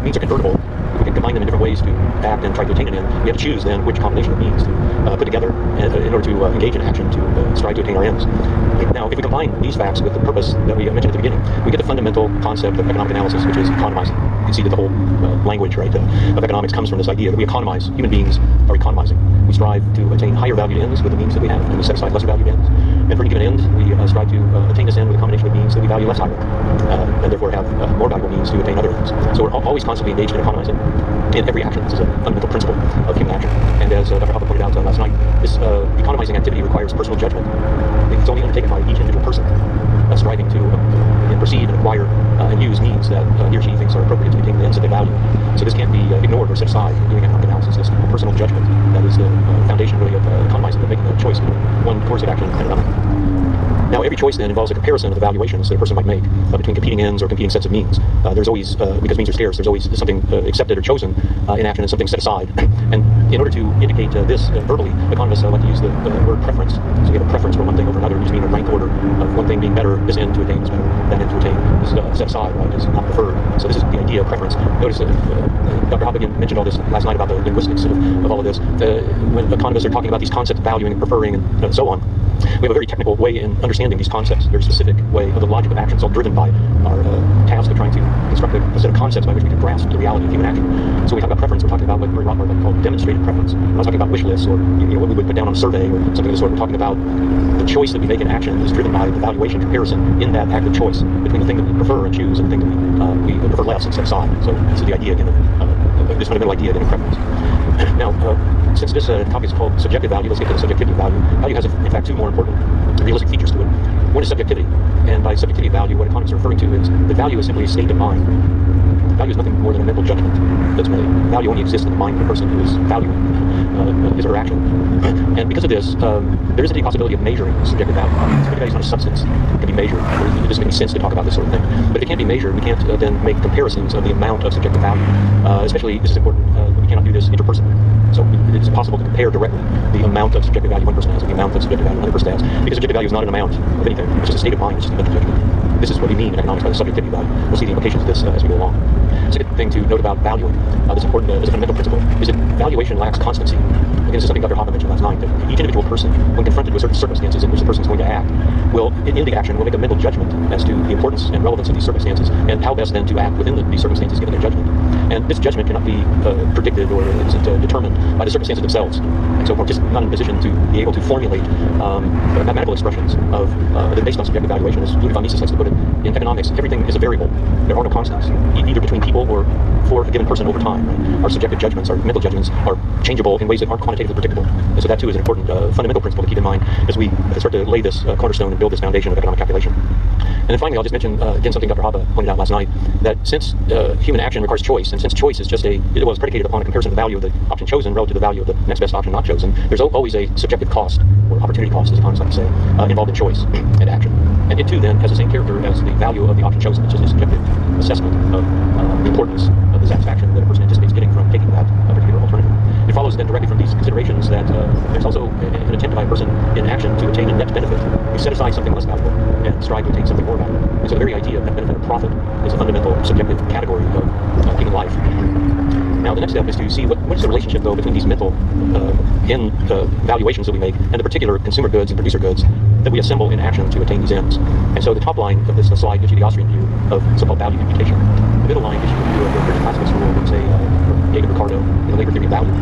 means are convertible, we can combine them in different ways to act and try to attain an end. We have to choose then which combination of means to put together in order to engage in action to strive to attain our ends. Now, if we combine these facts with the purpose that we mentioned at the beginning, we get the fundamental concept of economic analysis, which is economizing. You can see that the whole language, right, of economics comes from this idea that we economize. Human beings are economizing. We strive to attain higher valued ends with the means that we have, and we set aside lesser valued ends. And for any given end, we strive to attain this end with a combination of means that we value less highly, and therefore have more valuable means to attain other ends. So we're always constantly engaged in economizing in every action. This is a fundamental principle of human action. And as Dr. Hoppe pointed out last night, this economizing activity requires personal judgment. It's only undertaken by each individual person striving to perceive and acquire and use means that he or she thinks are appropriate to attain the ends that they value. So this can't be ignored or set aside in doing economic analysis. This personal judgment that is the foundation really of economizing, of making a choice between one course of action and another. Now, every choice then involves a comparison of the valuations that a person might make between competing ends or competing sets of means. There's always, because means are scarce, there's always something accepted or chosen in action and something set aside. And in order to indicate this verbally, economists like to use the word preference. So you have a preference for one thing over another. You just mean a rank order of one thing being better, this end to attain is better, that end to attain is set aside, right, is not preferred. So this is the idea of preference. Notice Dr. Hoppe again mentioned all this last night about the linguistics of all of this. When economists are talking about these concepts of valuing and preferring and so on, we have a very technical way in understanding these concepts, a very specific way of the logic of action. It's all driven by our task of trying to construct a set of concepts by which we can grasp the reality of human action. So when we talk about preference, we're talking about what Murray Rothbard like called demonstrated preference. We're not talking about wish lists or what we would put down on a survey or something of the sort. We're talking about the choice that we make in action is driven by the valuation comparison in that act of choice between the thing that we prefer and choose and the thing that we prefer less and set aside. So this is the idea again of this fundamental idea again of preference. Now, since this topic is called subjective value, let's get to the subjectivity of value. Value has, in fact, two more important realistic features to it. One is subjectivity, and by subjectivity of value, what economists are referring to is that value is simply a state of mind. Value is nothing more than a mental judgment that's made. Value only exists in the mind of the person who is valuing his or her action. And because of this, there isn't any possibility of measuring subjective value. Subjective value is not a substance. It can be measured. It doesn't make any sense to talk about this sort of thing. But if it can't be measured, we can't then make comparisons of the amount of subjective value. Especially, this is important, we cannot do this interpersonally. So it is impossible to compare directly the amount of subjective value one person has and the amount of subjective value another person has, because subjective value is not an amount of anything. It's just a state of mind. It's just a mental judgment. This is what we mean in economics by the subjectivity value. We'll see the implications of this as we go along. Second thing to note about valuing, that's important as a fundamental principle, is that valuation lacks constancy. Again, this is something Dr. Hoppe mentioned last night, that each individual person, when confronted with certain circumstances in which the person is going to act, will, in the action, will make a mental judgment as to the importance and relevance of these circumstances and how best then to act within these circumstances given their judgment. And this judgment cannot be predicted or isn't determined by the circumstances themselves. And so we're just not in a position to be able to formulate mathematical expressions of that based on subjective valuation. As Ludwig von Mises likes to put it, in economics, everything is a variable. There are no constants, either between people or for a given person over time. Right? Our subjective judgments, our mental judgments, are changeable in ways that aren't quantitatively predictable. And so that too is an important fundamental principle to keep in mind as we start to lay this cornerstone and build this foundation of economic calculation. And then finally, I'll just mention again something Dr. Hoppe pointed out last night, that since human action requires choice, and since choice is just it was predicated upon a comparison of the value of the option chosen relative to the value of the next best option not chosen, there's always a subjective cost, or opportunity cost, as economists like to say, involved in choice and action. And it too then has the same character as the value of the option chosen. It's just a subjective assessment of the importance of the satisfaction that a person anticipates getting from taking that particular alternative. It follows then directly from these considerations that there's also an attempt by a person in action to attain a net benefit. You set aside something less valuable and strive to attain something more valuable. And so the very idea of net benefit of profit is a fundamental subjective category of human life. Now the next step is to see what is the relationship though between these mental valuations that we make and the particular consumer goods and producer goods that we assemble in action to attain these ends. And so the top line of this slide gives you the Austrian view of so-called value computation. The middle line gives you the view of the British classical school, say from Jacob Ricardo in the labor theory of value.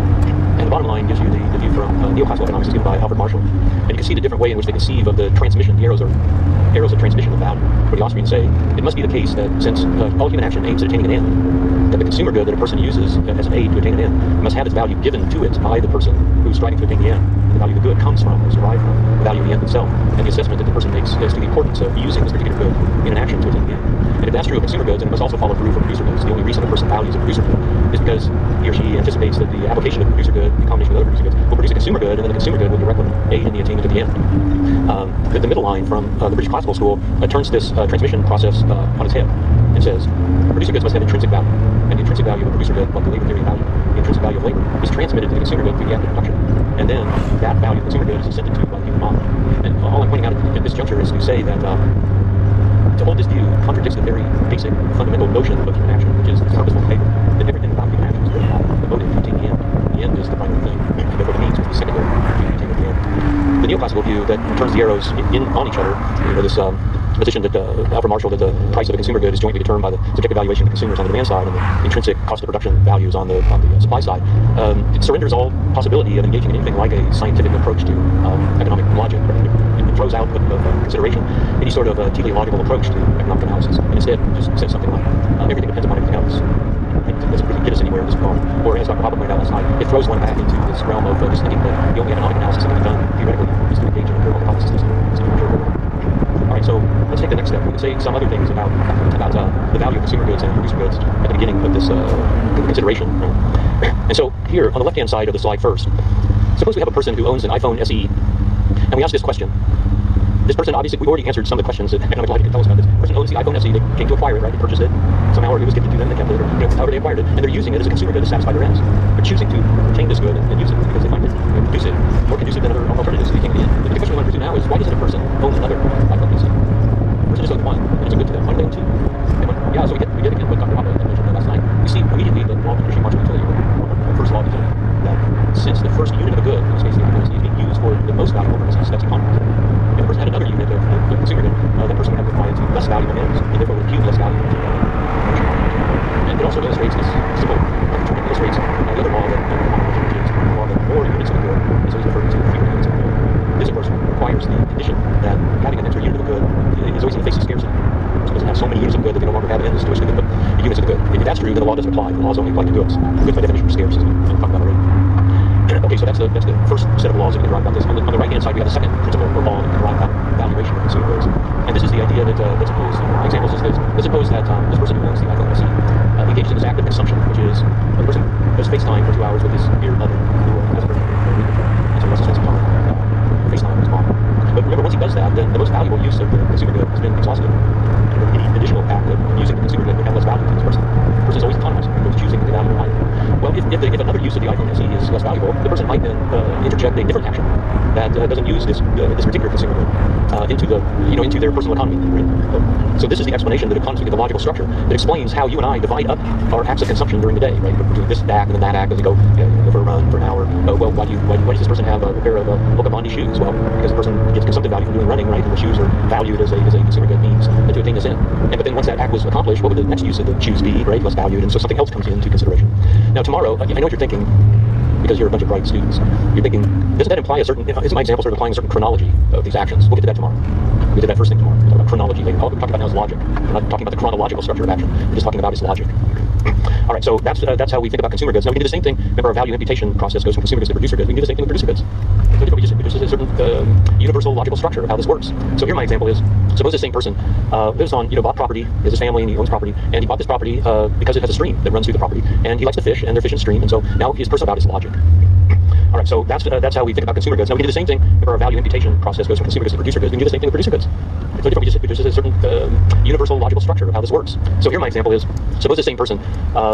And the bottom line gives you the view from neoclassical economics given by Alfred Marshall. And you can see the different way in which they conceive of the transmission. The arrows are arrows of transmission of value. Where the Austrians say, it must be the case that since all human action aims at attaining an end, that the consumer good that a person uses as an aid to attain an end must have its value given to it by the person who's striving to attain the end. And the value of the good comes from, or is derived from, the value of the end itself, and the assessment that the person makes as to the importance of using this particular good in an action to attain the end. And if that's true of consumer goods, then it must also follow through for producer goods. The only reason a person values a producer good is because he or she anticipates that the application of the producer good, in combination with other producer goods, will produce a consumer good, and then the consumer good will directly aid in the attainment of the end. The middle line from the British classical school turns this transmission process on its head. It says, producer goods must have intrinsic value, and the intrinsic value of a producer good, like the labor theory of value, the intrinsic value of labor, is transmitted to the consumer good through the act of production. And then that value of the consumer good is assented to by the human mind. And all I'm pointing out at this juncture is to say that to hold this view contradicts the very basic fundamental notion of human action, which is purposeful behavior. That everything about human action is really about the motive to attain the end. The end is the primary thing, and therefore the means must be secondary to attain the end. The neoclassical view that turns the arrows on each other, this position that Alfred Marshall, that the price of a consumer good is jointly determined by the subjective valuation of consumers on the demand side and the intrinsic cost of production values on the supply side, it surrenders all possibility of engaging in anything like a scientific approach to economic logic. It throws out of consideration any sort of teleological approach to economic analysis, and instead just says something like everything depends upon everything else. It doesn't really get us anywhere in this regard. Or as Dr. Hoppe pointed out last night, it throws one back into this realm of just thinking that the only economic analysis that can be done theoretically is to engage in empirical hypothesis. All right, so let's take the next step. We can say some other things about the value of consumer goods and producer goods at the beginning of this consideration. And so here on the left-hand side of the slide first, suppose we have a person who owns an iPhone SE, and we ask this question. This person, obviously, we've already answered some of the questions that economic logic can tell us about this. The person owns the iPhone SE, they came to acquire it, right? They purchased it somehow, or it was gifted to them, they kept it, or however they acquired it, and they're using it as a consumer good to satisfy their ends. They're choosing to obtain this good and use it because they find it conducive, more conducive than other alternatives to attaining the end. The question we want to pursue now is, why doesn't a person own another iPhone SE? The person just owns one, and it's a good to them. Why don't they own two? So we get again what Dr. Hoppe mentioned last night. We see immediately the law of diminishing marginal utility, the first law of utility, that since the first unit of a good, in this case the iPhone SE, is being used for the most valuable purposes, that's economy. If the person had another unit of consumer good, that person would have to apply it to less valuable ends, and therefore would impute less value to and it also illustrates this simple term, illustrates the other law that which is the law that more units of a good is always referred to fewer units of a good. This, of course, requires the condition that having an extra unit of a good is always in the face of scarcity. It doesn't have so many units of good that they no longer have ends to which they can put units of the good. If that's true, then the law doesn't apply. The laws only apply to goods. Goods by definition are scarce, as we've talked about already. Okay, so that's the first set of laws that we can derive about this. On the right-hand side, we have the second principle or law that we can derive about valuation of consumer goods. And this is the idea that, let's suppose, examples is this. Let's suppose that this person who owns the iPhone SE engages in this act of consumption, which is the person does FaceTime for 2 hours with his dear mother, who has a very and so he wants to spend some time FaceTime with his mom. But remember, once he does that, then the most valuable use of the consumer good has been exhausted. And any additional act of using the consumer good would have less value to this person. The person is always autonomous, always choosing the value of life. Well, if another use of the iPhone SE is less valuable, the person might then interject a different action that doesn't use this particular consumer good into their personal economy. Right? So this is the explanation that comes with the logical structure that explains how you and I divide up our acts of consumption during the day. Right? We're doing this act and then that act as we go for a run for an hour. Well, why does this person have a pair of Hoka Bondi shoes? Well, because the person gets consumptive value from doing running, right? And the shoes are valued as a consumer good means to attain this end. But then once that act was accomplished, what would the next use of the shoes be? Right? Less valued, and so something else comes into consideration. Now tomorrow, I know what you're thinking, because you're a bunch of bright students. You're thinking, doesn't that imply isn't my example sort of implying a certain chronology of these actions? We'll get to that tomorrow. We did that first thing tomorrow. We'll talk about chronology later. All we're talking about now is logic. We're not talking about the chronological structure of action. We're just talking about its logic. All right, so that's how we think about consumer goods. Now we can do the same thing. Remember, our value imputation process goes from consumer goods to producer goods. We can do the same thing with producer goods. So we just a certain universal logical structure of how this works. So here my example is, suppose the same person lives on, bought property, has his family, and he owns property, and he bought this property because it has a stream that runs through the property, and he likes to fish, and they're fishing stream, and so now his personal about his logic. All right, so that's how we think about consumer goods. Now we can do the same thing. Remember, our value imputation process goes from consumer goods to producer goods. We can do the same thing with producer goods. It's no different. We just a certain universal logical structure of how this works. So here my example is, suppose the same person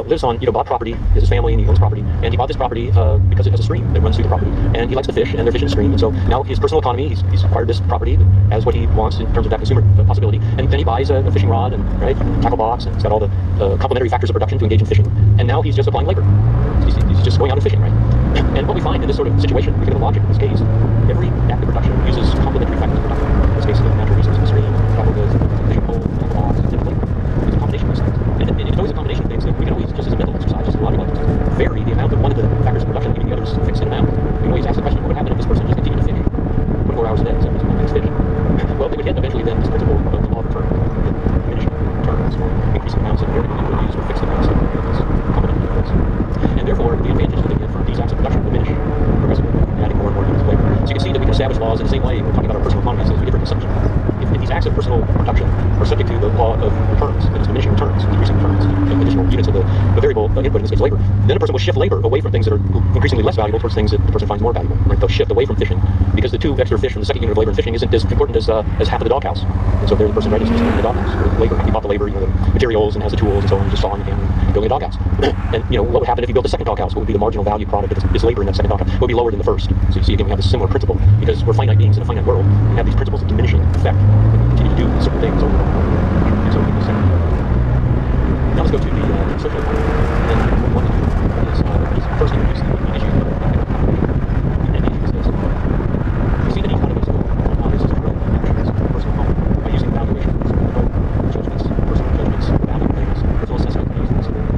lives on, bought property, has his family, and he owns property, and he bought this property because it has a stream that runs through the property, and he likes to fish, and they're fishing the stream, and so now his personal economy, he's acquired this property as what he wants in terms of that consumer possibility, and then he buys a fishing rod and tackle box, and it's got all the complementary factors of production to engage in fishing, and now he's just applying labor. He's just going out and fishing, right? And what we find in this sort of situation, we get the logic in this case, every act of production uses complementary factors of production. In this case, the natural resources, the stream, capital goods, fishing pole, tackle box, and labor. It's a combination of these things. And it's always a combination of things that we can always, just as a mental exercise, just a logical exercise, vary the amount of one of the factors of production, giving the others a fixed amount. We can always ask the question, what would happen if this person just continued to fish 24 hours a day, 7 days fish? Well, they would get eventually then this principle of the law of return, diminishing returns, or increasing amounts of variable input used or fixed amounts of complementary inputs. And therefore, the advantages that they get from these acts of production diminish progressively, adding more and more units of labor. So you can see that we can establish laws in the same way we're talking about our personal economies as we differ consumption. If these acts of personal production are subject to the law of returns, that is diminishing returns, decreasing returns, additional units of the variable input, in this case labor, then a person will shift labor away from things that are increasingly less valuable towards things that the person finds more valuable. Right? They'll shift away from fishing because the 2 extra fish from the second unit of labor in fishing isn't as important as half of the doghouse. And so there the person is in the doghouse. The labor, he bought the labor, the materials, and has the tools, and so on, and just sawing and building a doghouse. And what would happen if he built a second doghouse? What would be the marginal value product of his labor in that second doghouse? It would be lower than the first. So you see again we have a similar principle because we're finite beings in a finite world. We have these principles of diminishing effect. continue to do certain things over and over. And so we can second. Now let's go to the social economy. And what we want to do is first introduce the issue of and the issue is this. We see that economists go on this is correct actions, personal home, by using valuations, judgments, personal judgments, value things, personal assessment of things,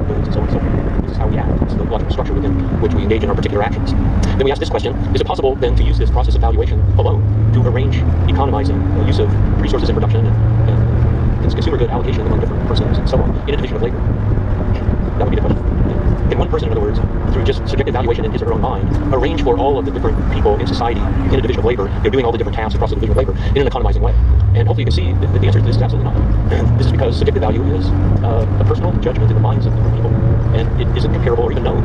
goods, and so on and so forth. This is how we act. This is the logical structure within which we engage in our particular actions. Then we ask this question, is it possible then to use this process of valuation alone to arrange economizing the use of resources in production and consumer good allocation among different persons and so on in a division of labor? That would be the question. Can one person, in other words, through just subjective valuation in his or her own mind, arrange for all of the different people in society in a division of labor, doing all the different tasks across the division of labor in an economizing way? And hopefully you can see that the answer to this is absolutely not. This is because subjective value is a personal judgment in the minds of different people, and it isn't comparable or even known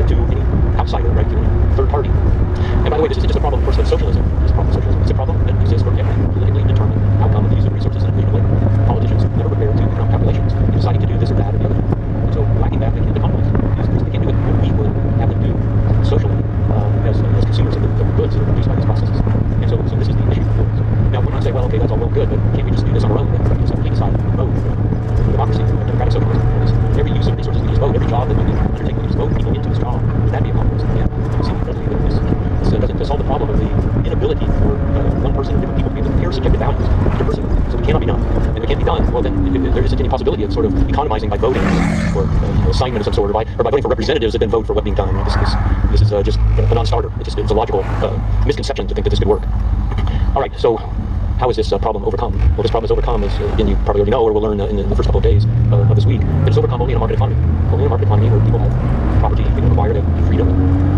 to any outsider, right, to any third party. And by the way, this isn't just a problem, of course, of socialism. It's a problem of socialism. It's a problem that exists for every politically determined outcome of the use of resources in a division of labor. Politicians never prepare to economic calculations in deciding to do this or that or the other. And so lacking that, they can't economize. They can't do what we would have them do socially as consumers of the goods that are produced by these processes. And so this is the issue. Now, we might say, well, okay, that's all well and good, but can't we just do this on our own? It's a complete side mode of democracy, democratic socialism. Every use of resources we just vote, every job that we undertake, we just vote people into this job. Would that be a compromise? Yeah. See, this doesn't solve the problem of the inability for one person or different people to be able to compare subjective values interpersonally. So it cannot be done. And if it can't be done, well, then there isn't any possibility of sort of economizing by voting or assignment of some sort, or by voting for representatives that then vote for what's being done. This is just a non-starter. It's a logical misconception to think that this could work. All right, so how is this problem overcome? Well, this problem is overcome, as again, you probably already know, or will learn in the first couple of days of this week, that it's overcome only in a market economy. Only in a market economy where people have property they can acquire, they have freedom,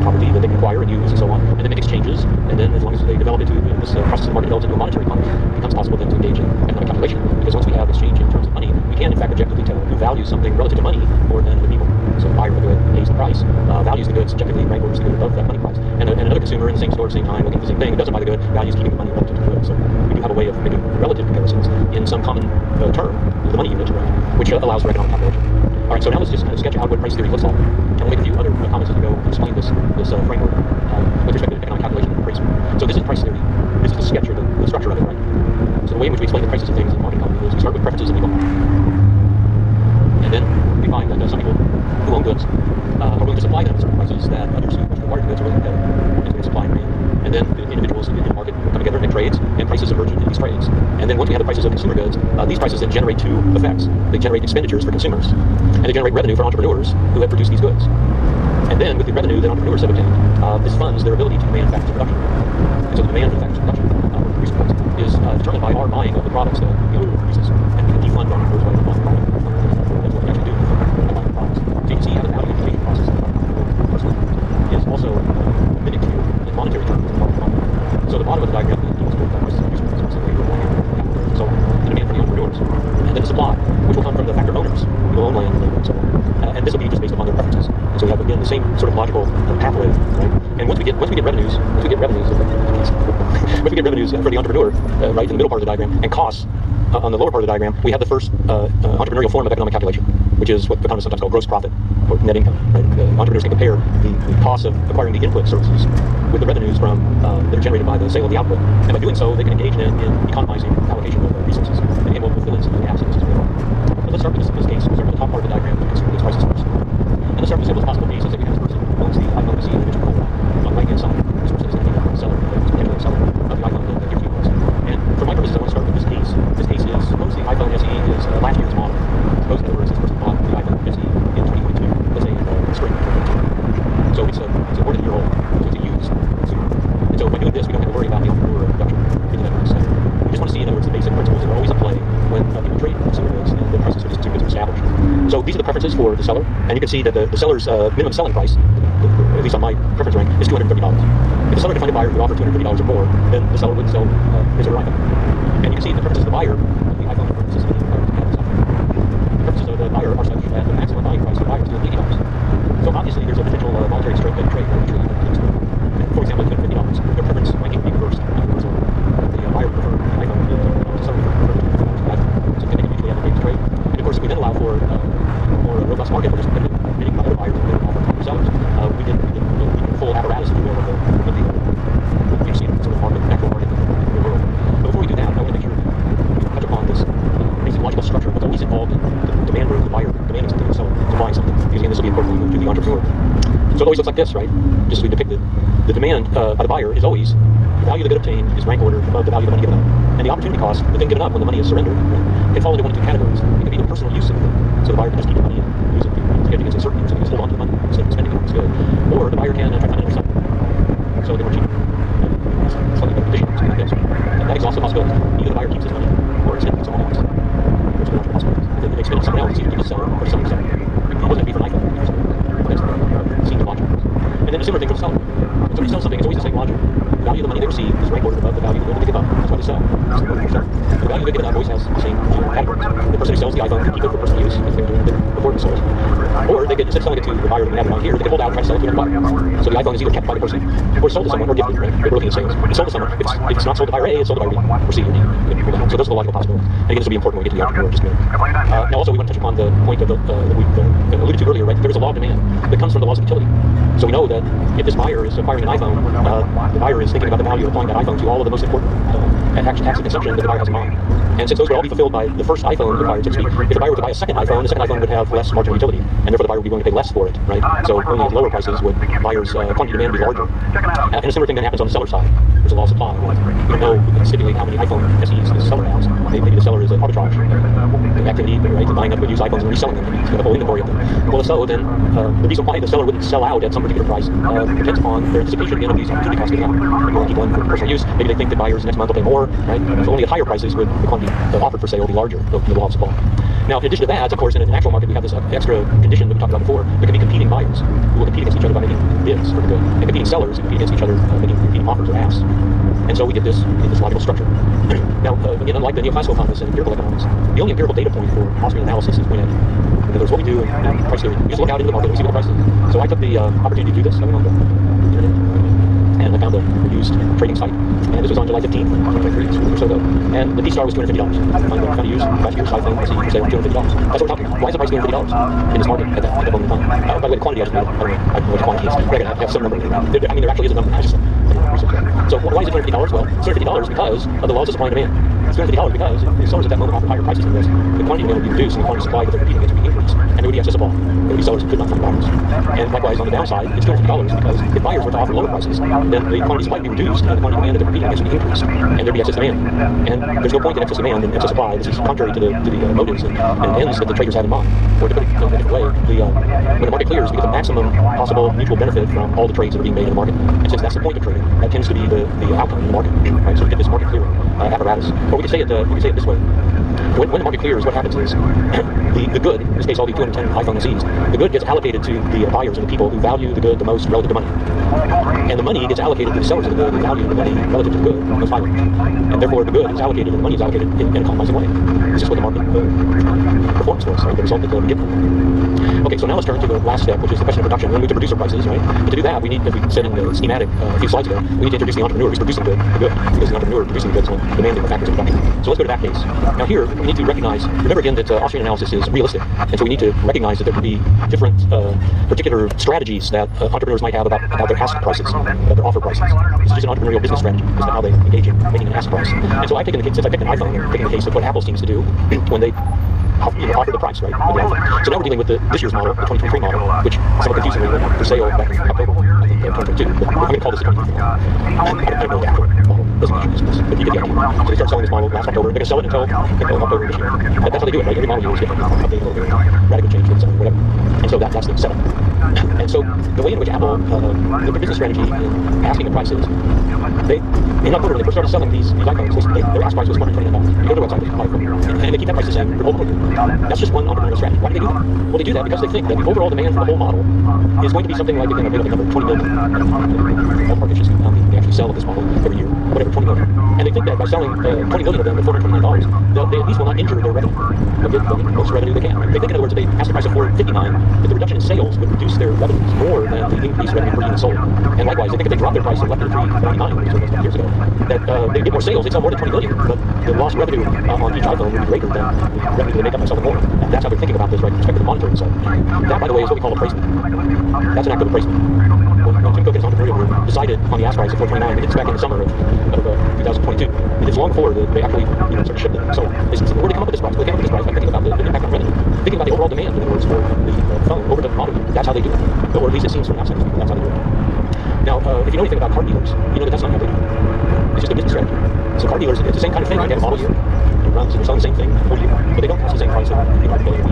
property that they can acquire and use and so on, and then make exchanges, and then as long as they develop into this process of the market develops into a monetary economy, it becomes possible then to engage in economic calculation, because once we have exchange in terms of money, we can in fact objectively tell who values something relative to money more than the people. So the buyer of the good pays the price, values the good subjectively, rank orders the good above that money price, and another consumer in the same store at the same time looking at the same thing, who doesn't buy the good, values keeping the money relative to the good. So we do have a way of making relative comparisons in some common term, the money unit, which allows for economic calculation. All right, so now let's just sketch out what price theory looks like, and we'll make a few other comments as we go and explain this framework with respect to economic calculation and appraisal. So this is price theory. This is the sketch or the structure of it, right? So the way in which we explain the prices of things in the market economy is we start with preferences of people, and then we find that some people who own goods are willing to supply them at certain prices that others who acquire the goods are willing to pay, and so we supply and demand. And then the individuals in the market come together and make trades, and prices emerge in these trades. And then once we have the prices of consumer goods, these prices then generate two effects. They generate expenditures for consumers, and they generate revenue for entrepreneurs who have produced these goods. And then with the revenue that entrepreneurs have obtained, this funds their ability to demand factors of production. And so the demand for factors of production for produced goods is determined by our buying of the products that the owner produces. And we can defund entrepreneurs by buying product. That's what we actually do by buying products. So you can see how the value accumulation process personally is also mimicked here in monetary terms. So the bottom of the diagram deals with the prices of produced goods, labor, land, capital, and so on, the demand for the entrepreneurs. And then the supply, which will come from the factor owners, who will own land and labor and so on. And this will be just based upon their preferences. And so we have, again, the same sort of logical pathway, right? And once we get revenues, once we get revenues for the entrepreneur, right, in the middle part of the diagram, and costs on the lower part of the diagram, we have the first entrepreneurial form of economic calculation, which is what economists sometimes call gross profit or net income. Right? Entrepreneurs can compare the costs of acquiring the input services with the revenues from that are generated by the sale of the output, and by doing so, they can engage in economizing allocation of resources, and we'll fill in some of the gaps in this as well. But let's start with this case. We'll start with the top part of the diagram, the consumer goods prices first. And let's start with the simplest possible case is that we have this person who owns the iPhone SE individual cold on the right-hand side. This person is going to be the seller, the potential seller of the iPhone that gives you owns. And for my purposes, I want to start with this case. This case is, suppose the iPhone SE is last year's model. Suppose, in other words, this person bought the iPhone SE in 2022, let's say in spring of 2022. So it's more than a year old, so it's a used consumer. And so by doing this, we don't have to worry about the entrepreneur production in that mindset. We just want to see, in other words, the basic principles that are always in play when people trade consumer goods and the prices of consumer goods are established. So these are the preferences for the seller, and you can see that the seller's minimum selling price, at least on my preference rank, is $230. If the seller could find a buyer who would offer $230 or more, then the seller would sell his or her iPhone. And you can see the preferences of the buyer of the iPhone preferences of the preferences of the buyer are such that the maximum buying price for the buyer is $280. So obviously there's a potential monetary trade between for example, $250. Their preference ranking would be reversed. The buyer would prefer the iPhone, the seller would prefer the iPhone. So they can mutually advantageous trade. And of course, if we then allow for more robust market, for just competitive bidding by other buyers and other offer to sellers, we can full apparatus, if you will, of the sort of market, natural market in the real world. But before we do that, I want to make sure always looks like this, right? Just as we depicted. The demand by the buyer is always the value of the good obtained is rank ordered above the value of the money given up. And the opportunity cost, the thing given up when the money is surrendered, right, can fall into one of two categories. It can be the personal use of the thing. So the buyer can just keep the money and use it to get against uncertainty, so he can just hold on to the money instead of spending it on his good. Or the buyer can try to find another seller. So they were cheap. Slightly better condition, something like this. And that exhausts the possibility. Either the buyer keeps his money or it's spent on someone else. There's no possibilities. If they spend on someone else, either to the seller or selling the seller. It doesn't have to be for an iPhone. It seems logical. And then a similar thing for the seller. When somebody sells something, it's always the same logic. The value of the money they receive is rank ordered above the value of the good they give up. That's why they sell. The value they give up always has the same categories. The person who sells the iPhone can keep it for personal use, as they were doing before it was sold. Or they could, instead of selling it to the buyer that we have it on here, they can hold out and try to sell it to another buyer. So the iPhone is either kept by the person or sold to someone or gifted, right? We're looking at sales. It's sold to someone. If it's not sold to buyer A, it's sold to buyer B or C or D. So those are the logical possibilities. And again, this will be important when we get to the entrepreneur in just a minute. Now also we want to touch upon the point of that we alluded to earlier, right? There is a law of demand that comes from the laws of utility. So we know that if this buyer is acquiring an iPhone, the buyer is thinking about the value of applying that iPhone to all of the most important acts of consumption that the buyer has in mind. And since those would all be fulfilled by the first iPhone acquired, so to speak, if the buyer were to buy a second iPhone would have less marginal utility, and therefore the buyer would be willing to pay less for it, right? So only at lower prices would buyers' quantity demand be larger. And a similar thing then happens on the seller side. There's a law of supply. We don't know, we can stipulate how many iPhone SEs the seller has. Maybe the seller is an arbitrage activity, right? Buying up used iPhones and reselling them. He's got a whole inventory of them. Well, if so, then the reason why the seller wouldn't sell out at some particular price depends upon their anticipation again of these opportunity costs getting up. Maybe people in for personal use. Maybe they think that buyers next month will pay more, right? So only at higher prices would the quantity offered for sale be larger, the law of supply. Now, in addition to that, of course, in an actual market, we have this extra condition that we talked about before. There can be competing buyers who will compete against each other by making bids for the good, and competing sellers who compete against each other making competing offers or asks. And so we get this logical structure. Now, again, unlike the neoclassical economists and empirical economists, the only empirical data point for Austrian analysis is point A. In other words, what we do in price theory, we just look out into the market and we see what the price is. So I took the opportunity to do this. I went on the internet and I found a used trading site. And this was on July 15th, 2023, a week or so ago. And the D-Star was $250. I found a used last year's iPhone SE for sale at $250. That's what we're talking about. Why is the price $250 in this market at that moment in time? By the way, the quantity I just made, I don't know what the quantity is. But I have some number. I mean, there actually is a number. I just researched that. So why is it $250? Well, it's $250 because of the laws of supply and demand. It's $250 because if the sellers at that moment offered higher prices than this, the quantity demand would be reduced and the quantity supply that they're competing against would be increased. And there would be excess supply. There would be sellers who could not find buyers. And likewise, on the downside, it's $250 because if buyers were to offer lower prices, then the quantity supply would be reduced and the quantity demand that they're competing against would be increased. And there'd be excess demand. And there's no point in excess demand and excess supply. This is contrary to the motives and ends that the traders have in mind. Or to put it in a different way, when the market clears, we get the maximum possible mutual benefit from all the trades that are being made in the market. And since that's the point of trading, that tends to be the outcome in the market. Right? So we get this market clearing apparatus. Or we could say it this way. When the market clears, what happens is the good, in this case all the 210 iPhone SEs, the good gets allocated to the buyers and the people who value the good the most relative to money. And the money gets allocated to the sellers of the good who value the money relative to the good most highly. And therefore the good is allocated and the money is allocated in a compromising way. It's just what the market performs for us, right? The result that we get. Okay, so now let's turn to the last step, which is the question of production. We move to producer prices, right? But to do that, we need, as we said in the schematic a few slides ago, we need to introduce the entrepreneur who's producing the good, because the entrepreneur producing the goods will demanding the factors of production. So let's go to that case. Now here, we need to recognize, remember again that Austrian analysis is realistic, and so we need to recognize that there could be different particular strategies that entrepreneurs might have about their ask prices, their offer prices. This is just an entrepreneurial business strategy as to how they engage in making an ask price. And so I've taken the case, since I picked an iPhone, I'm taking the case of what Apple seems to do when they offer the price, right? So now we're dealing with this year's model, the 2023 model, which somewhat confusingly went for sale back in October, I think, 2022. But I'm going to call this the 2023 model. I don't know the actual model designation is, but you get the idea. So they start selling this model last October. They're going to sell it until October this year. That's how they do it, right? Every model year is different. Update a little bit, radical change, whatever. And so that's the setup. And so the way in which Apple, the business strategy in asking the prices, in October when they first started selling these iPhones, their ask price was $129. You go to their website, they buy it, and they keep that price the same for the whole quarter. That's just one entrepreneurial strategy. Why do they do that? Well, they do that because they think that the overall demand for the whole model is going to be something like, again, I made up the number, 20 million. Ballpark is just how many they actually sell of this model every year, whatever, 20 million. And they think that by selling 20 million of them at $429, they at least will not injure their revenue. They'll get the most revenue they can. They think, in other words, if they ask the price of $459, that the reduction in sales would reduce their revenues more than the increased revenue per unit sold. And likewise, they think if they drop their price and left it at $399, which was a couple years ago, that they'd get more sales, they'd sell more than 20 million, but the lost revenue on each iPhone would be greater than the revenue they make up by selling more. And that's how they're thinking about this, right, with respect to the monitoring side. That, by the way, is what we call appraisement. That's an act of appraisement. Well, Tim Cook and his entrepreneurial group decided on the ask price of $4.29. They did this back in the summer of 2022. And it's long before they actually started to ship them. So where did they come up with this price? Well, they came up with this price by thinking about the impact on revenue, thinking about the overall demand, in other words, for the phone over the model. That's how they do it. Or at least it seems from outside people, that's how they do it. Now, if you know anything about car dealers, you know that that's not how they do it. It's just a business strategy. So car dealers, it's the same kind of thing. They have a model year. It runs, and they're selling the same thing all year. But they don't cost the same price that people are paying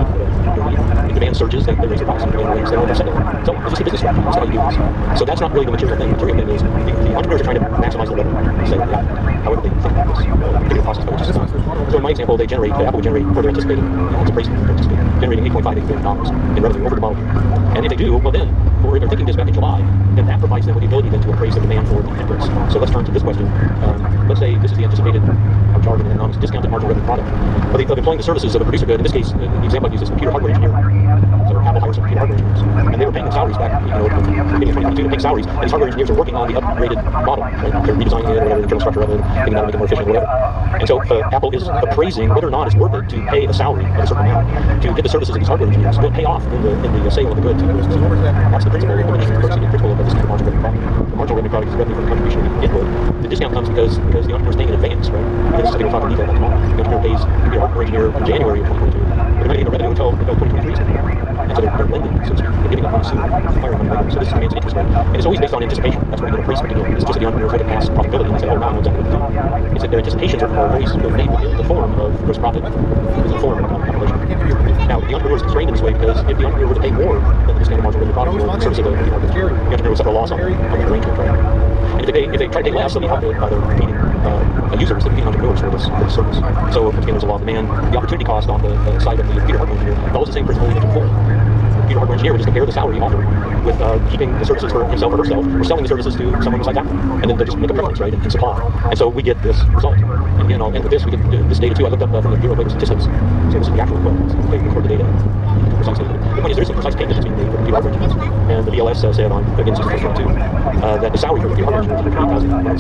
if demand surges, they raise the price. If demand wanes, they don't sell it. So it's just a business strategy. That's how you do this. So that's not really the material thing. The material thing is the entrepreneurs are trying to maximize the revenue. Say, however they think about this particular process by which it's done. So in my example, Apple would generate, or they're anticipating, it's appraised, generating $8.58 billion in revenue over the model year. And if they do, well then, or if they're thinking this back in July, then that provides them with the ability then to appraise the demand for the inputs. So let's turn to this question. Let's say this is the anticipated jargon in economics, discounted marginal revenue product. But of employing the services of a producer good, in this case, the example I use is computer hardware engineer. So Apple hires some computer hardware engineers. And they were paying them salaries back, beginning of 2022, paying salaries. And these hardware engineers are working on the upgraded model. Right? They're redesigning it, or whatever, the internal structure of it, thinking how to make it more efficient, whatever. And so Apple is appraising whether or not it's worth it to pay a salary of a certain amount to get the services of these hardware engineers. Will it pay off in the sale of the good to the consumer? That's the principle of the principle of this kind of marginal revenue product. The marginal revenue product is revenue from the contribution of the input. The discount comes because the entrepreneur is paying in advance, right? And this is something we'll talk in detail about tomorrow. The entrepreneur pays the hardware engineer in January of 2022. But they're not getting the revenue until 2023 is coming. And so they're lending, so to speak. They're giving up money sooner, firing money later. So this demands an interest rate. And it's always based on anticipation. That's what you get appraisement to do. It's just that the entrepreneurs look at past profitability and they say, oh, now I know exactly what to do. It's that their anticipations are always made within the form of gross profit, within the form of calculation. Now, the entrepreneur is constrained in this way because if the entrepreneur were to pay more than the discounted marginal revenue product or the service of the entrepreneur would suffer a loss on the arrangement, right? And if they try to pay less, they'll be outbid by their competing users, the competing entrepreneurs for this service. So again, there's a law of demand. The opportunity cost on the side of the computer hardware engineer follows the same principle we mentioned before. The computer hardware engineer would just compare the salary offered with keeping the services for himself or herself, or selling the services to someone besides Apple, and then they just make a preference, right, and supply. And so we get this result. And again, I'll end with this. We get this data too. I looked up from the Bureau of Labor Statistics. So this is the actual quote. They record the data precisely. The point is, there is some precise payment that's being made for computer hardware engineers. And the BLS said on, again, this is the first one too, that the salary for computer hardware engineers is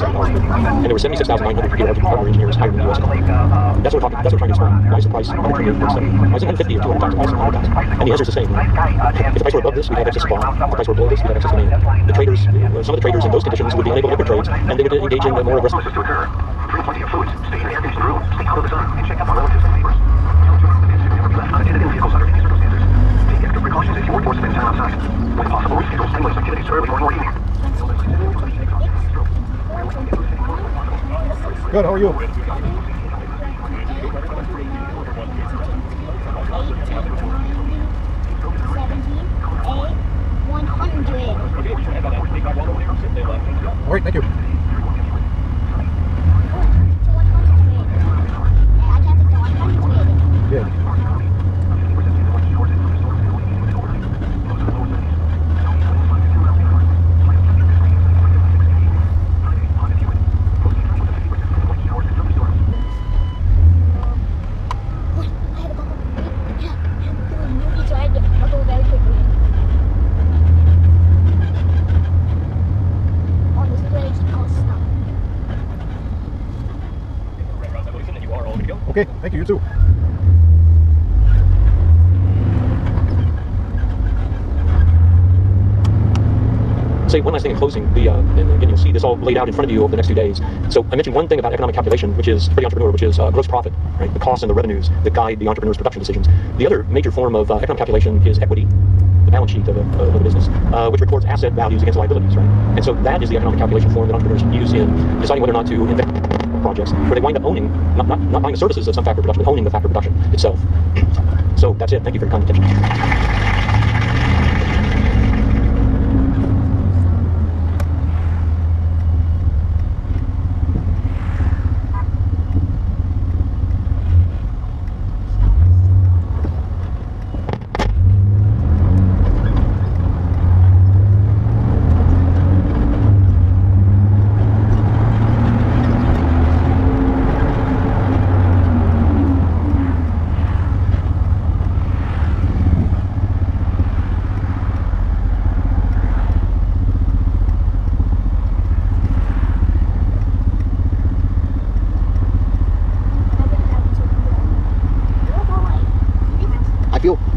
$8,170. And there were 76,900 computer hardware engineers hired in the U.S. economy. That's what we're talking. That's what we're trying to explain. Why is the price arbitrary for study? Why is it 150 or 200 times the price of 100 times? And the answer is the same. If the price were above this, we'd have excess supply. If the price were below this, we'd have excess demand. The traders, some of the traders in those conditions would be unable to liquid trades, and they would engage in more aggressive. Drink plenty of fluids, stay in an air-conditioned room, stay out of the sun, and check out our relatives and neighbors. Left unattended in vehicles under any circumstances. Take extra precautions if you work or spend time outside. When possible, reschedule stimulus activities to early morning or evening. Good, how are you? All right, thank you. Good. Okay, thank you, you too. Say one last thing in closing, and again you'll see this all laid out in front of you over the next 2 days. So I mentioned one thing about economic calculation, which is for the entrepreneur, which is gross profit, right? The costs and the revenues that guide the entrepreneur's production decisions. The other major form of economic calculation is equity, the balance sheet of a business, which records asset values against liabilities, right? And so that is the economic calculation form that entrepreneurs use in deciding whether or not to invest in projects where they wind up owning, not buying the services of some factor of production, but owning the factor of production itself. So that's it. Thank you for your kind attention.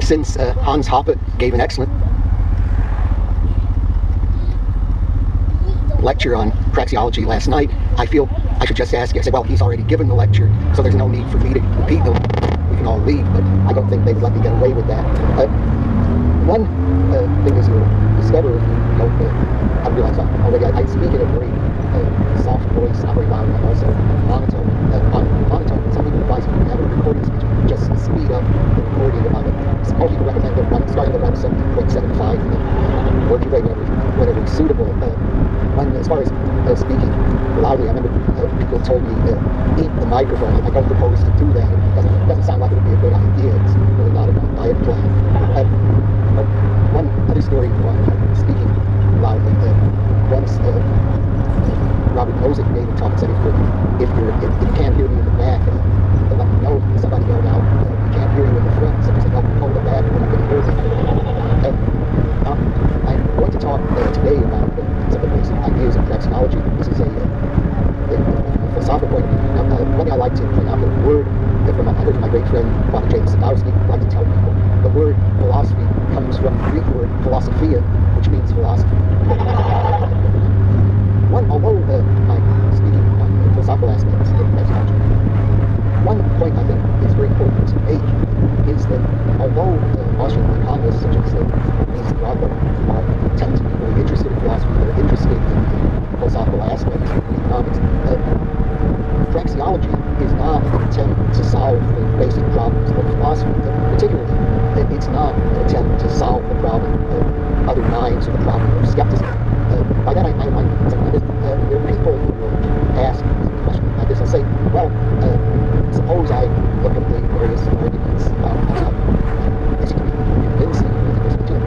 Since Hans Hoppe gave an excellent lecture on praxeology last night, I feel I should just ask you. I said, well, he's already given the lecture, so there's no need for me to repeat the lecture. We can all leave, but I don't think they would let me get away with that. One thing is you'll discover if you don't, I realize already I speak in a very soft voice, not very loud, and also monotone. Monotone. Some people advise you to have a recording speech, just speed up the recording about it. Some people recommend that starting at 170.75 and then work your way whatever is suitable. As far as speaking loudly, I remember people told me eat the microphone. I don't propose to do that. It doesn't sound like it would be a good idea. It's really not a diet plan. One other story on speaking loudly. Once Robert Nozick gave a talk and said, if you can't hear me in the back, let me know. Somebody yelled out, you can't hear you in the front. Somebody said, no, the back, we're not going to hear you. I'm going to talk today about some of the basic ideas of praxeology. This is a philosophical point of view. Now, one thing I like to point out, the word, I heard from my great friend, Father James Sadowski, I like to tell people, the word philosophy comes from the Greek word philosophia, which means philosophy. Although I'm speaking on philosophical aspects of praxeology, one point I think is very important to make is that although Austrian economists such as Mises and Rothbard tend to be very interested in philosophy, they're interested in philosophical aspects of economics, praxeology is not an attempt to solve the basic problems of philosophy. Particularly, it's not an attempt to solve the problem of other minds or the problem of skepticism. By that I mean there are people who will ask a question like this and say, well, suppose I look at the various arguments about how this can be convincing,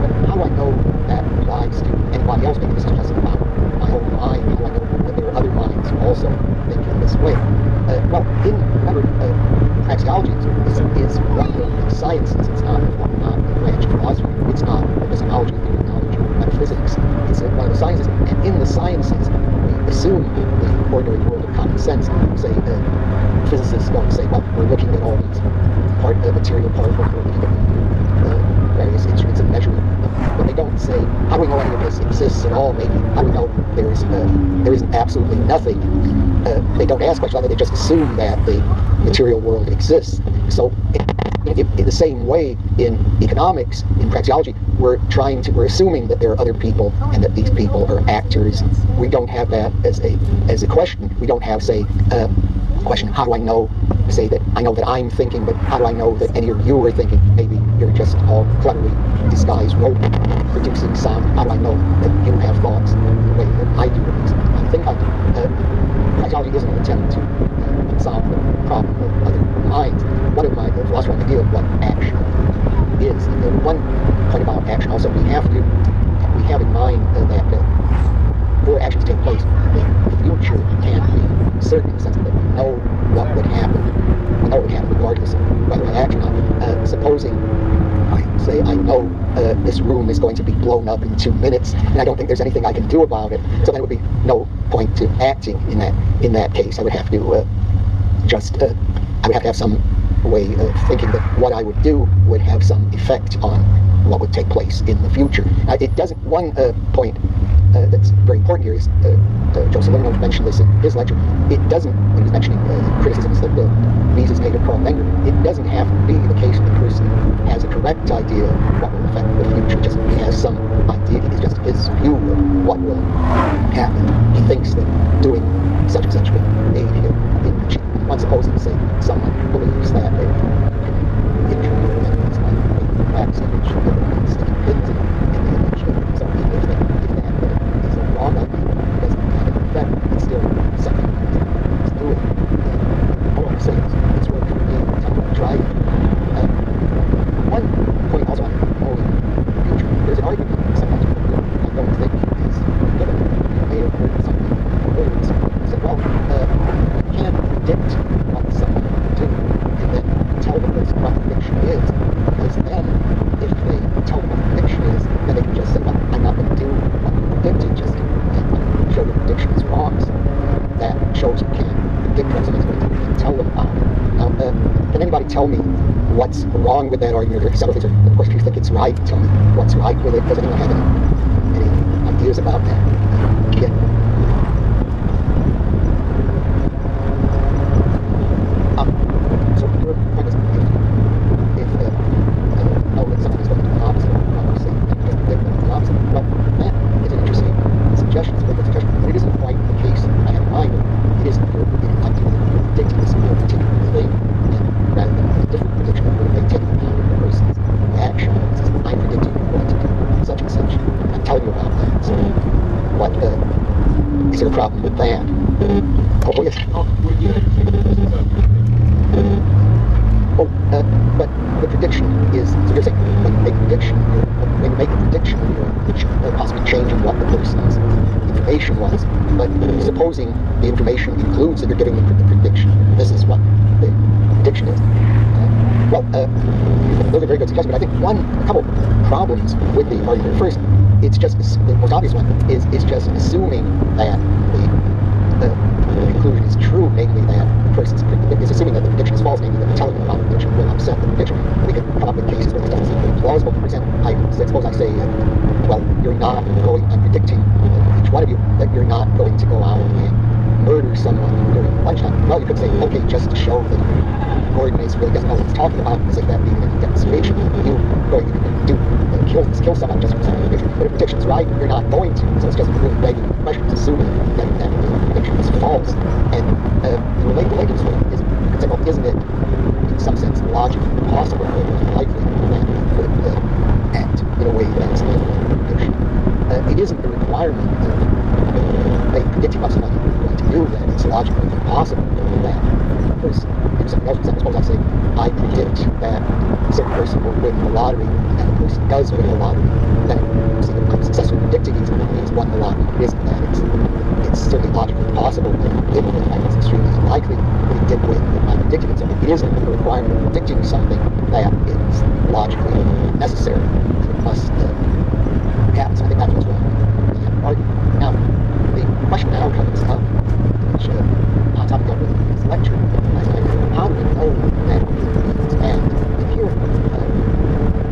but how do I know that applies to anybody else? Maybe this is just about my own mind. How do I know that there are other minds who also think in this way? Remember, praxeology is one of the sciences. It's not a branch of philosophy. It's not epistemology, theory of knowledge, or metaphysics. It's one of the sciences. And in the sciences, we assume the ordinary world of common sense. Say, physicists don't say, well, we're looking at all these material particles, we're looking at various instruments of measurement. But they don't say, how do we know any of this exists at all? Maybe, how do we know there isn't absolutely nothing? They don't ask questions like that. They just assume that the material world exists. So in the same way, in economics, in praxeology, we're assuming that there are other people and that these people are actors. We don't have that as a question. We don't have, say, a question, how do I know, say that I know that I'm thinking, but how do I know that any of you are thinking? Maybe you're just all cleverly disguised robot producing sound. How do I know that you have thoughts the way that I do, at least I think I do? Praxeology isn't an attempt to solve the problem of other minds. One of my philosophical idea of what action is. One point about action also, we have in mind that for action to take place, the future can't be certain in the sense that we know what would happen. We know what would happen regardless of whether I act or not. Supposing I know this room is going to be blown up in 2 minutes, and I don't think there's anything I can do about it, so there would be no point to acting in that case. I would have to I would have to have some way of thinking that what I would do would have some effect on what would take place in the future. It doesn't. One point that's very important here is Joe Salerno mentioned this in his lecture. It doesn't, when he was mentioning criticisms that Mises made of Carl Menger, it doesn't have to be the case that the person has a correct idea of what will affect the future. Just he has some idea. It's just his view of what will happen. He thinks that doing such and such will aid him in achieving. One supposes, say, someone believes that they can injure their enemies by making wax image and sticking pins in the image. So if that is a wrong idea, it doesn't have an effect, it's still something that's doing. All I'm saying is it's worth for me to try it. One point also on knowing the future, there's an argument that sometimes people I don't think is given. You may have heard something earlier this morning. Said, well, you can't predict what someone will do and then tell them what the prediction is, because then if they tell them what the prediction is, then they can just say, well, I'm not going to do what you predicted, just to show the prediction is wrong. So that shows you can't predict what someone's going to do and tell them about it. Now, can anybody tell me what's wrong with that argument? There are several things. Of course, if you think it's right, tell me what's right with it. Does anyone have any ideas about that? Yeah. see the problem with that. Oh, yes. But the prediction is, so you're saying when you make a prediction, you're possibly changing what the person's information was. But supposing the information includes that you're giving the prediction, this is what the prediction is. Those are very good suggestions, but I think a couple problems with the argument. First, it's just, the most obvious one is just assuming that the conclusion is true, namely that the person's is assuming that the prediction is false, namely that telling them about the prediction will upset the prediction. We can come up with cases where this doesn't seem plausible. For example, suppose I say, well, you're not going, I'm predicting each one of you that you're not going to go out and murder someone during lunchtime. Well, you could say, okay, just to show that Gordon Mace really doesn't know what he's talking about, as if that being a demonstration, you going to kill someone just for saying prediction. But if the prediction is right, you're not going to. So it's just really begging the question, it's assuming that the prediction is false. And related to this way, you could say, well, isn't it, in some sense, logically possible or likely that you could act in a way that is a prediction? It isn't a requirement of predicting what someone is going to do that it's logically impossible that a person, suppose I say, I predict that a certain person will win the lottery, and the person does win the lottery, then I'm successfully predicting he's won the lottery. It isn't that. It's certainly logically possible that he did win, and it's extremely unlikely that he did win by predicting it. So it isn't a requirement of predicting something that is logically necessary. It must happen. So I think that's what's wrong with the argument. Now, the question now comes up, which on topic of this lecture, how do we know that it means? And here,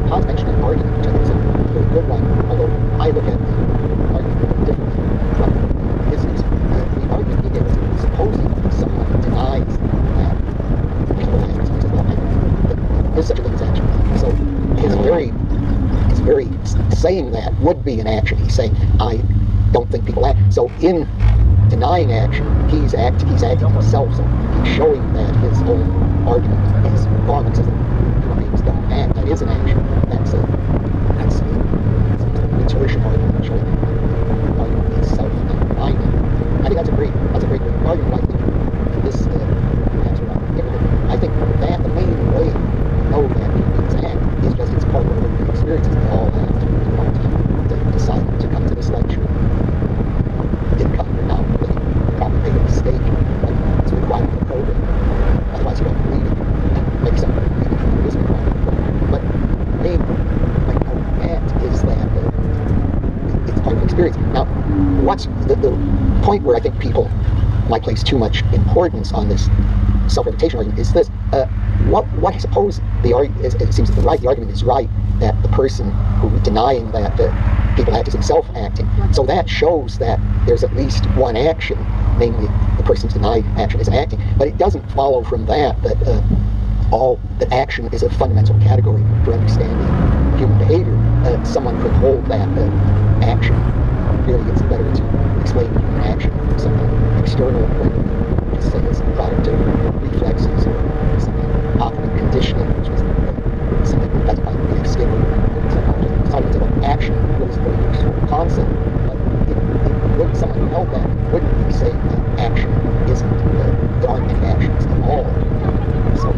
Hans mentioned an argument, which I think is a very good one, although I look at the argument differently from his use. The argument he gave was supposing someone denies that people act, such as, well, there's such a thing as action. So his very saying that would be an action. He's saying, I don't think people act. So in denying action, he's acting himself. So he's showing that his own argument is wrong. He says that human beings don't act. That is an action. That's an intuition argument, showing that the argument is self-denying. I think that's a great argument. I think this answer I think that the main way to know that human beings act is just it's part of our experiences. We all have to decide to come to this lecture. Didn't come here now, but probably made a mistake. It's a requirement of the program. Otherwise, you don't believe it. Make some meaning it is a requirement of the program. But the main fact is that it's part of the experience. Now, what's the point where I think people might place too much importance on this self-refutation argument is this. What I suppose it seems that the argument is right that the person who is denying that people act is himself acting. So that shows that there's at least one action, namely the person's denied action is acting. But it doesn't follow from that that action is a fundamental category for understanding human behavior. Someone could hold that action. Really, it's better to explain human action from something external, or just say it's a product of reflexes or something operative conditioning, which was something that's by the Skinner psychologist. Talking about action really is a very useful concept, but if someone held that, wouldn't be saying that action isn't, there aren't any actions at all. So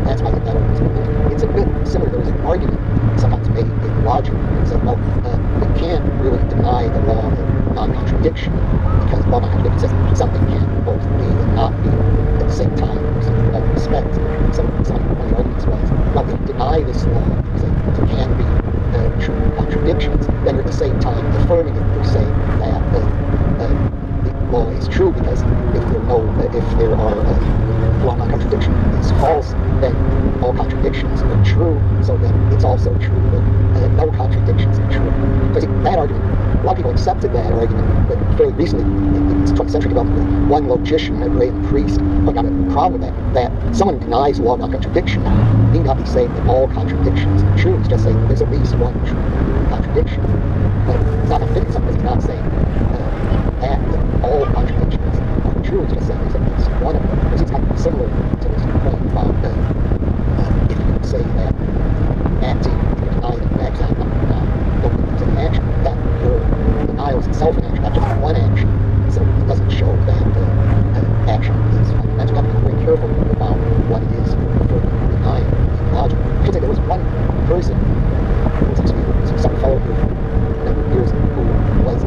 that's why I think that argument it's a bit similar. There's an argument sometimes made in logic that says, well, we can't really deny the law of non-contradiction, because law of non-contradiction says something can both be and not be at the same time. So in all respects, one of the arguments was, well, we deny this law because there can be true contradictions, then you're at the same time affirming it. You're saying that the law is true, because if there are law of non-contradiction is false, then all contradictions are true, so then it's also true that no contradictions are true. Because that argument, a lot of people accepted that argument, but fairly recently, in the 20th century development, one logician, a great priest, pointed out a problem with that someone who denies the law of non-contradiction need not be saying that all contradictions are true. It's just saying there's at least one true contradiction. But it's not contradicting something. It's not saying that all contradictions are true. It's just saying there's at least one of them. Which is kind of similar to this point about if you say that acting, if you deny that acts, don't think there's any action, that your denial is itself an action, not just one action. So it doesn't show that action is fundamental. You have to be very careful about what it is for denying logic. I should say there was one person, some fellow who years who was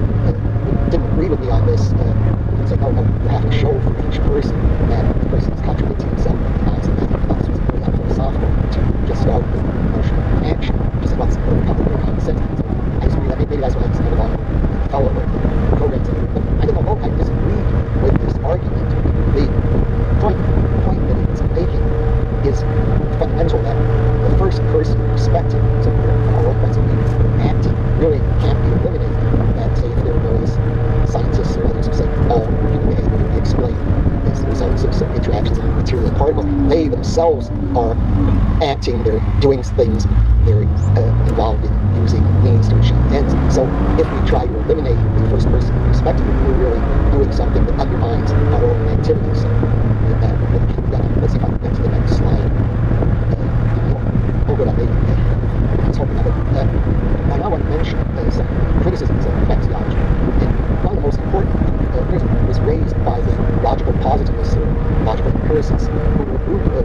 didn't agree with me on this. He'd say, no, you have to show for each person that the person is contradicting himself and denies it. I thought this was very unphilosophical to just start with the notion of action. Just like what's a couple of very common sense. I disagree that maybe that's why I just never along with the fellow with the programs. But I didn't know I disagreed with this argument. The point that it's making is fundamental, that the first person perspective, so our own points of view, acting really can't be eliminated. That, say, if there are various scientists or others who say, oh, human behavior can be explained as the results of certain interactions of material particles, they themselves are acting, they're doing things, they're involved in using means to achieve ends. So if we try to eliminate the first person perspective, we're really doing something that undermines our own activities. So that really can't be done. Let's see if I can get to the next slide. Oh, good, I made it. I was hoping I would. I now want to mention some criticisms of effects theology. And one of the most important criticisms was raised by the logical positivists or logical empiricists, who were a group of